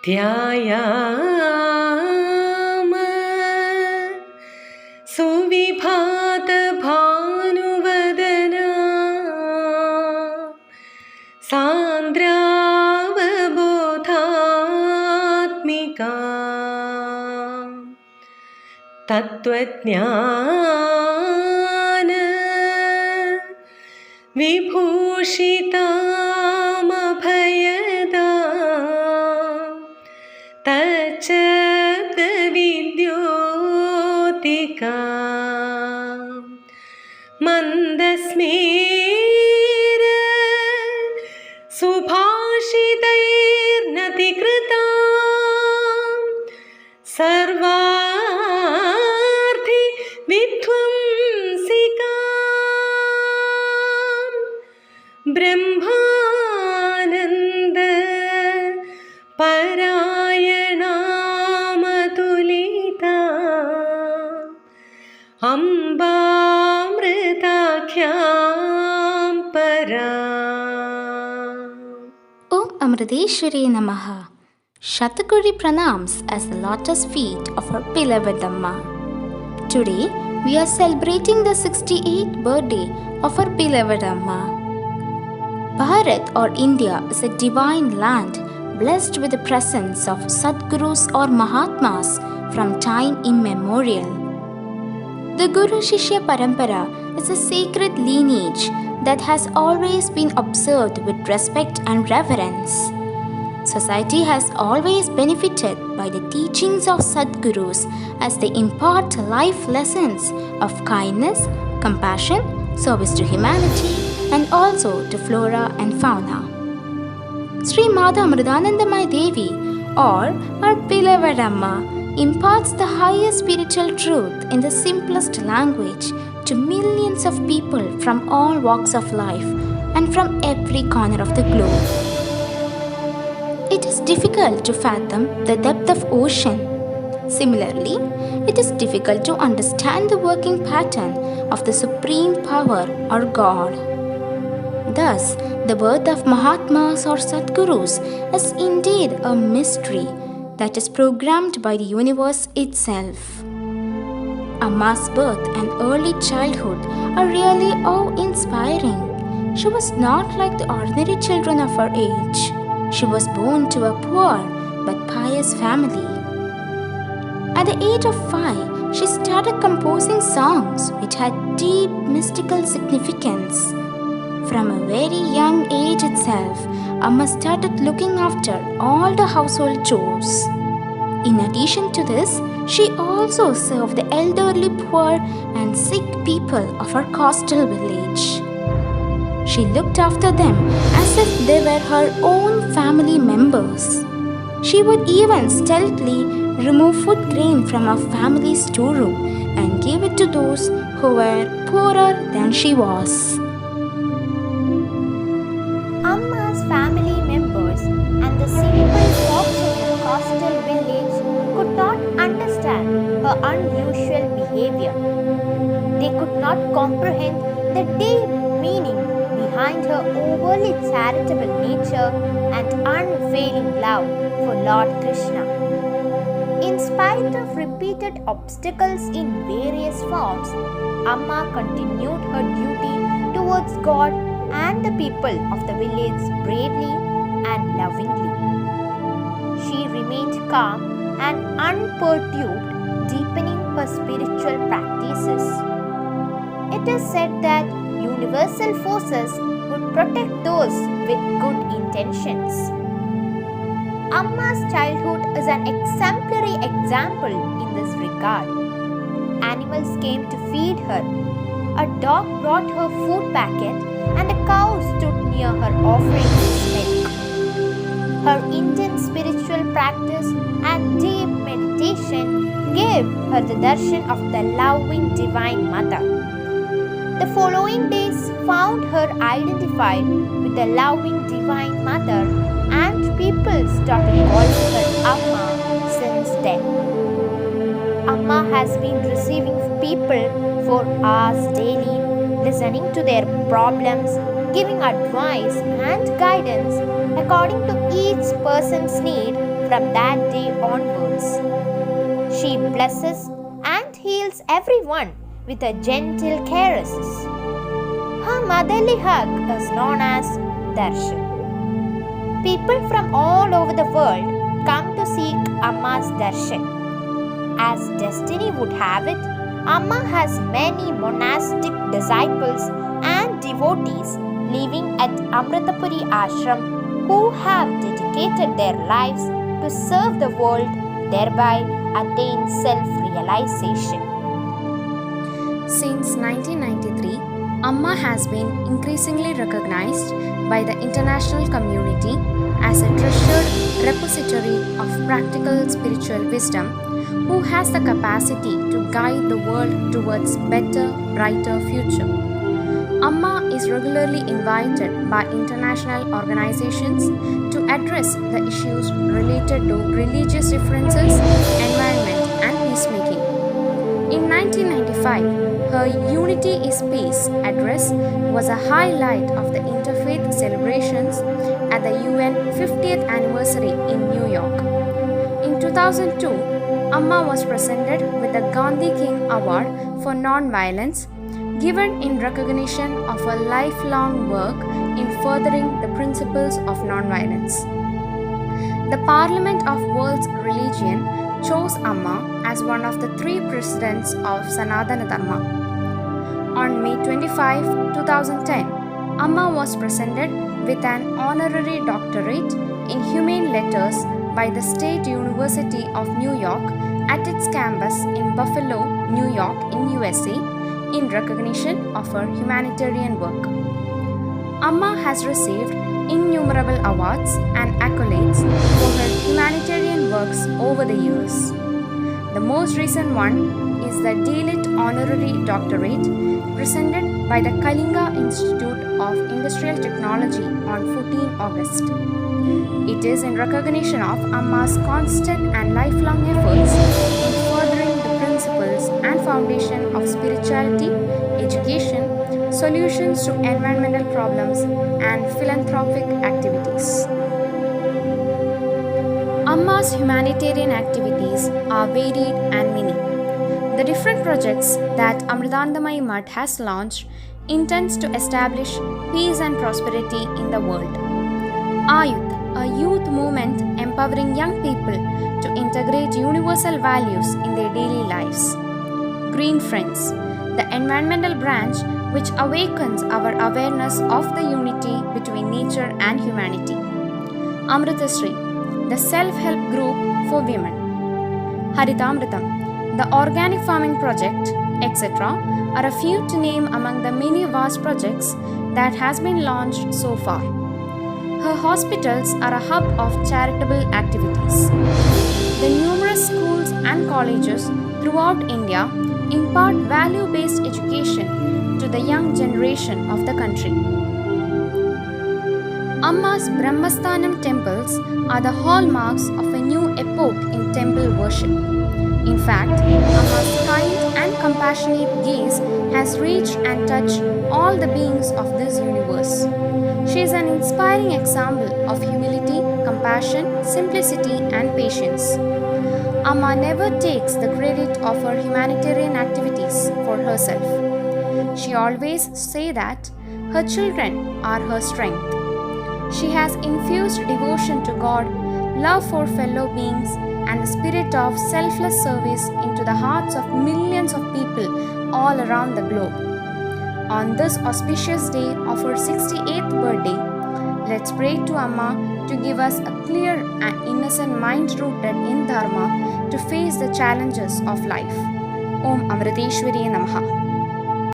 ध्यायाम सुविभातभानुवदना सान्द्रावबोधात्मिका तत्त्वज्ञान विभूषितामभयदा तच्चब्दविद्योतिका मन्दस्मेर सुभाषितैर्नतिकृता सर्वार्थि विध्वंसिका ब्रह्मानन्द परायणामतुलिता अम्बामृताख्यां परा. Om Amriteshwari Namaha. Shatakuri pranams as the lotus feet of our beloved Amma. Today, we are celebrating the 68th birthday of our beloved Amma. Bharat or India is a divine land blessed with the presence of Sadgurus or Mahatmas from time immemorial. The Guru Shishya Parampara is a sacred lineage that has always been observed with respect and reverence. Society has always benefited by the teachings of Sadgurus as they impart life lessons of kindness, compassion, service to humanity, and also to flora and fauna. Sri Mata Amritanandamayi Devi, or our beloved Amma, imparts the highest spiritual truth in the simplest language to millions of people from all walks of life and from every corner of the globe. It is difficult to fathom the depth of ocean. Similarly, it is difficult to understand the working pattern of the Supreme Power or God. Thus, the birth of Mahatmas or Sadgurus is indeed a mystery that is programmed by the universe itself. Amma's birth and early childhood are really awe-inspiring. She was not like the ordinary children of her age. She was born to a poor but pious family. At the age of 5, she started composing songs which had deep mystical significance. From a very young age itself, Amma started looking after all the household chores. In addition to this, she also served the elderly poor and sick people of her coastal village. She looked after them as if they were her own family members. She would even stealthily remove food grain from her family's storeroom and give it to those who were poorer than she was. Amma's family members and the simple folks of the coastal village could not understand her unusual behavior. They could not comprehend the deep meaning behind her overly charitable nature and unfailing love for Lord Krishna. In spite of repeated obstacles in various forms, Amma continued her duty towards God and the people of the village bravely and lovingly. She remained calm and unperturbed, deepening her spiritual practices. It is said that universal forces would protect those with good intentions. Amma's childhood is an exemplary example in this regard. Animals came to feed her. A dog brought her food packet and a cow stood near her offering its milk. Her intense spiritual practice and deep meditation gave her the darshan of the loving Divine Mother. The following days found her identified with the loving Divine Mother, and people started calling her Amma since then. Amma has been receiving people for hours daily, listening to their problems, giving advice and guidance according to each person's need from that day onwards. She blesses and heals everyone with her gentle caresses. Her motherly hug is known as Darshan. People from all over the world come to seek Amma's darshan. As destiny would have it, Amma has many monastic disciples and devotees living at Amritapuri Ashram who have dedicated their lives to serve the world, thereby attain self-realization. Since 1993, Amma has been increasingly recognized by the international community as a treasured repository of practical spiritual wisdom who has the capacity to guide the world towards better, brighter future. Amma is regularly invited by international organizations to address the issues related to religious differences, environment, and peacemaking. In 1995, her Unity is Peace address was a highlight of the interfaith celebrations at the UN 50th anniversary in New York. In 2002, Amma was presented with the Gandhi King Award for Non-Violence, given in recognition of her lifelong work in furthering the principles of non-violence. The Parliament of World's Religion chose Amma as one of the 3 presidents of Sanatana Dharma. On May 25, 2010, Amma was presented with an honorary doctorate in Humane Letters by the State University of New York at its campus in Buffalo, New York in USA in recognition of her humanitarian work. Amma has received innumerable awards and accolades for her humanitarian works over the years. The most recent one is the D.Litt Honorary Doctorate presented by the Kalinga Institute of Industrial Technology on 14 August. It is in recognition of Amma's constant and lifelong efforts in furthering the principles and foundation of spirituality, education, solutions to environmental problems, and philanthropic activities. Amma's humanitarian activities are varied and many. The different projects that Amritandamayi Mutt has launched intends to establish peace and prosperity in the world. Ayuth, a youth movement empowering young people to integrate universal values in their daily lives. Green Friends, the environmental branch which awakens our awareness of the unity between nature and humanity. Amritasri, the self-help group for women. Haritamritam, the organic farming project, etc. are a few to name among the many vast projects that has been launched so far. Her hospitals are a hub of charitable activities. The numerous schools and colleges throughout India impart value-based education to the young generation of the country. Amma's Brahmasthanam temples are the hallmarks of a new epoch in temple worship. In fact, Amma's kind and compassionate gaze has reached and touched all the beings of this universe. She is an inspiring example of humility, compassion, simplicity, and patience. Amma never takes the credit of her humanitarian activities for herself. She always says that her children are her strength. She has infused devotion to God, love for fellow beings, and the spirit of selfless service into the hearts of millions of people all around the globe. On this auspicious day of her 68th birthday, let's pray to Amma to give us a clear and innocent mind rooted in Dharma to face the challenges of life. Om Amriteshwari Namaha.